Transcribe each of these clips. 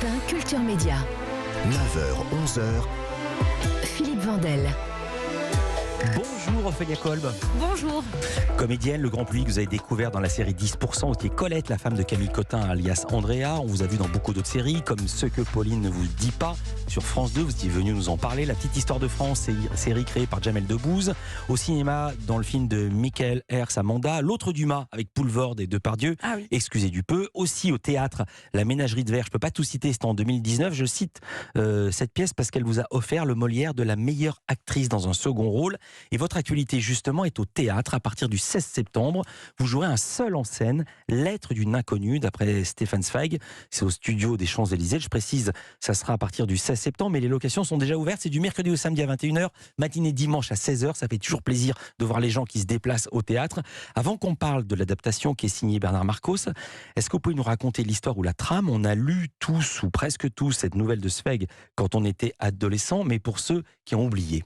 matin, Culture Média. 9h, 11h. Philippe Vandel. Bonjour Ophélia Kolb. Bonjour. Comédienne, le grand public vous avez découvert dans la série 10%, qui est Colette, la femme de Camille Cotin, alias Andrea. On vous a vu dans beaucoup d'autres séries, comme Ce que Pauline ne vous dit pas, sur France 2, vous étiez venu nous en parler. La petite histoire de France, série créée par Jamel Debbouze. Au cinéma, dans le film de Michael Herz, Amanda. L'autre Dumas, avec Poulvord et Depardieu. Ah oui. Excusez du peu. Aussi au théâtre, La Ménagerie de Verre. Je ne peux pas tout citer, c'était en 2019. Je cite cette pièce parce qu'elle vous a offert le Molière de la meilleure actrice dans un second rôle. Et votre actualité, justement, est au théâtre. À partir du 16 septembre, vous jouerez un seul en scène, Lettre d'une inconnue, d'après Stéphane Zweig. C'est au studio des Champs-Élysées. Je précise, ça sera à partir du 16 septembre, mais les locations sont déjà ouvertes. C'est du mercredi au samedi à 21h, matinée dimanche à 16h. Ça fait toujours plaisir de voir les gens qui se déplacent au théâtre. Avant qu'on parle de l'adaptation qui est signée Bernard Marcos, est-ce que vous pouvez nous raconter l'histoire ou la trame? On a lu tous, ou presque tous, cette nouvelle de Zweig quand on était adolescent, mais pour ceux qui ont oublié.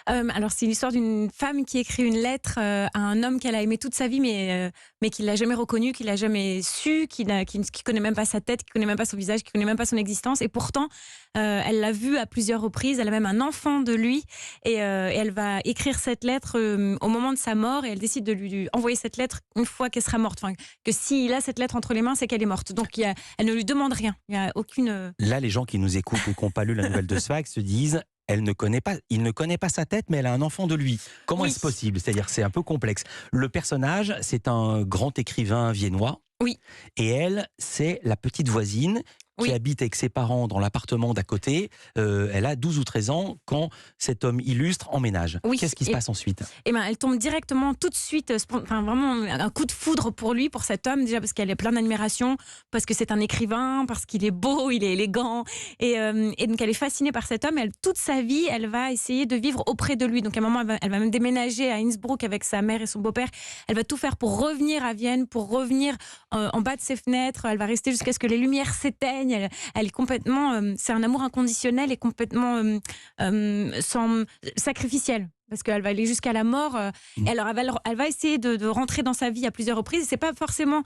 Alors c'est l'histoire d'une femme qui écrit une lettre à un homme qu'elle a aimé toute sa vie, mais qui l'a jamais reconnu, qui l'a jamais su, qui connaît même pas sa tête, qui connaît même pas son visage, qui connaît même pas son existence. Et pourtant, elle l'a vu à plusieurs reprises. Elle a même un enfant de lui, et elle va écrire cette lettre au moment de sa mort. Et elle décide de lui envoyer cette lettre une fois qu'elle sera morte. Enfin, que s'il a cette lettre entre les mains, c'est qu'elle est morte. Donc elle ne lui demande rien. Il y a aucune. Là, les gens qui nous écoutent ou qui n'ont pas lu la nouvelle de Zweig se disent. Il ne connaît pas sa tête, mais elle a un enfant de lui. Comment Oui. est-ce possible? C'est-à-dire, c'est un peu complexe. Le personnage, c'est un grand écrivain viennois. Oui. Et elle, c'est la petite voisine qui Oui. habite avec ses parents dans l'appartement d'à côté. Elle a 12 ou 13 ans quand cet homme illustre emménage. Oui. Qu'est-ce qui se passe ensuite? Eh ben, elle tombe directement, tout de suite, vraiment un coup de foudre pour lui, pour cet homme, déjà parce qu'elle est pleine d'admiration, parce que c'est un écrivain, parce qu'il est beau, il est élégant, et donc elle est fascinée par cet homme. Et toute sa vie, elle va essayer de vivre auprès de lui. Donc à un moment, elle va même déménager à Innsbruck avec sa mère et son beau-père. Elle va tout faire pour revenir à Vienne, pour revenir en bas de ses fenêtres. Elle va rester jusqu'à ce que les lumières s'éteignent. Elle est complètement, c'est un amour inconditionnel et complètement sacrificiel. Parce qu'elle va aller jusqu'à la mort. Et alors elle va essayer de rentrer dans sa vie à plusieurs reprises. Et c'est pas forcément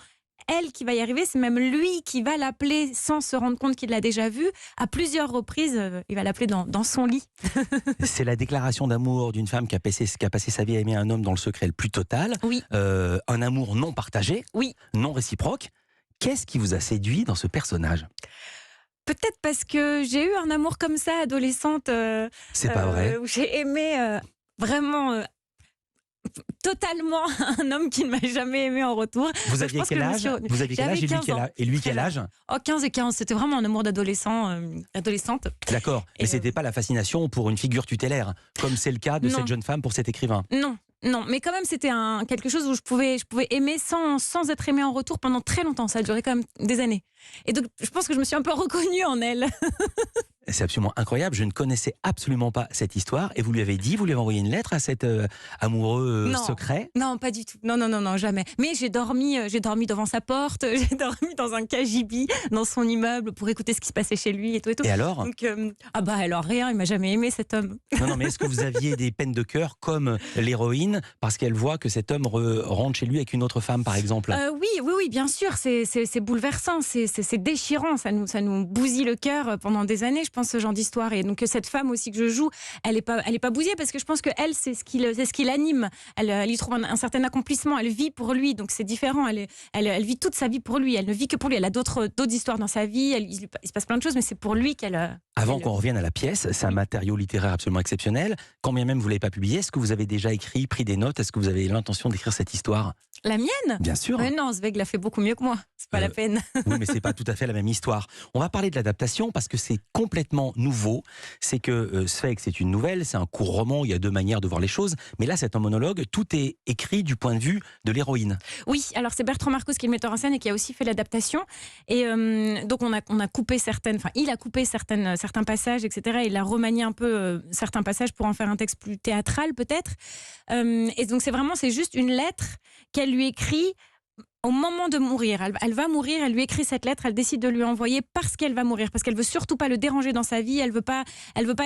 elle qui va y arriver, c'est même lui qui va l'appeler sans se rendre compte qu'il l'a déjà vue. À plusieurs reprises, il va l'appeler dans son lit. C'est la déclaration d'amour d'une femme qui a passé sa vie à aimer un homme dans le secret le plus total. Oui. Un amour non partagé, Oui. non réciproque. Qu'est-ce qui vous a séduit dans ce personnage? Peut-être parce que j'ai eu un amour comme ça, adolescente. C'est pas vrai. Où j'ai aimé vraiment totalement un homme qui ne m'a jamais aimé en retour. Vous Donc, je aviez pense quel que je me âge? suis- Vous aviez quel J'avais âge 15 ans. et lui quel âge? Oh, 15 et 15, c'était vraiment un amour d'adolescent, adolescente. D'accord, mais Et c'était pas la fascination pour une figure tutélaire, comme c'est le cas de Non. cette jeune femme pour cet écrivain. Non, mais quand même c'était quelque chose où je pouvais aimer sans être aimée en retour pendant très longtemps. Ça a duré quand même des années. Et donc je pense que je me suis un peu reconnue en elle. C'est absolument incroyable, je ne connaissais absolument pas cette histoire et vous lui avez envoyé une lettre à cet amoureux Non. secret? Non, pas du tout. Non, jamais. Mais j'ai dormi devant sa porte, j'ai dormi dans un cagibi dans son immeuble pour écouter ce qui se passait chez lui et tout. Et alors? Donc, alors rien, il m'a jamais aimé cet homme. Non, mais est-ce que vous aviez des peines de cœur comme l'héroïne parce qu'elle voit que cet homme rentre chez lui avec une autre femme par exemple? Oui, bien sûr, c'est bouleversant, c'est déchirant, ça nous bousille le cœur pendant des années, je pense, ce genre d'histoire. Et donc cette femme aussi que je joue, elle est pas bousillée parce que je pense que elle, c'est ce qui l'anime. Elle y trouve un certain accomplissement, elle vit pour lui, donc c'est différent. Elle vit toute sa vie pour lui, elle ne vit que pour lui. Elle a d'autres histoires dans sa vie, il se passe plein de choses, mais c'est pour lui qu'elle. Avant qu'on revienne à la pièce, c'est un matériau littéraire absolument exceptionnel. Quand bien même vous ne l'avez pas publié, est-ce que vous avez déjà écrit, pris des notes? Est-ce que vous avez l'intention d'écrire cette histoire? La mienne? Bien sûr. Mais non, Zweig l'a fait beaucoup mieux que moi. C'est pas la peine. Oui, mais c'est pas tout à fait la même histoire. On va parler de l'adaptation parce que c'est complètement nouveau. C'est que Zweig, c'est une nouvelle, c'est un court roman, il y a deux manières de voir les choses. Mais là, c'est un monologue, tout est écrit du point de vue de l'héroïne. Oui, alors c'est Bertrand Marcos qui est le metteur en scène et qui a aussi fait l'adaptation. Et donc on a coupé il a coupé certains passages, etc. Il a remanié un peu certains passages pour en faire un texte plus théâtral peut-être. Et donc c'est juste une lettre qu'elle lui écrit Au moment de mourir, elle va mourir, elle lui écrit cette lettre, elle décide de lui envoyer parce qu'elle va mourir, parce qu'elle veut surtout pas le déranger dans sa vie, elle veut pas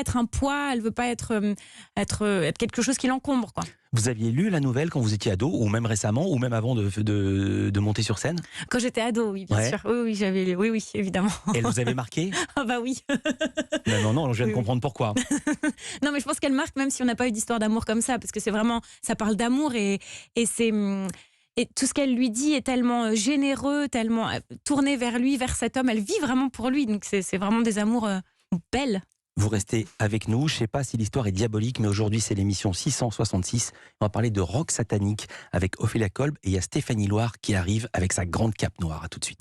être un poids, elle veut pas être quelque chose qui l'encombre, quoi. Vous aviez lu la nouvelle quand vous étiez ado, ou même récemment, ou même avant de monter sur scène? Quand j'étais ado, oui, bien Ouais. sûr. Oui, j'avais lu. Oui, évidemment. Et elle vous avait marqué? Ah bah oui. Non, je viens de Oui. comprendre pourquoi. Non, mais je pense qu'elle marque même si on n'a pas eu d'histoire d'amour comme ça, parce que c'est vraiment, ça parle d'amour et c'est et tout ce qu'elle lui dit est tellement généreux, tellement tourné vers lui, vers cet homme. Elle vit vraiment pour lui, donc c'est vraiment des amours belles. Vous restez avec nous. Je ne sais pas si l'histoire est diabolique, mais aujourd'hui, c'est l'émission 666. On va parler de rock satanique avec Ophélia Kolb et il y a Stéphanie Loire qui arrive avec sa grande cape noire. À tout de suite.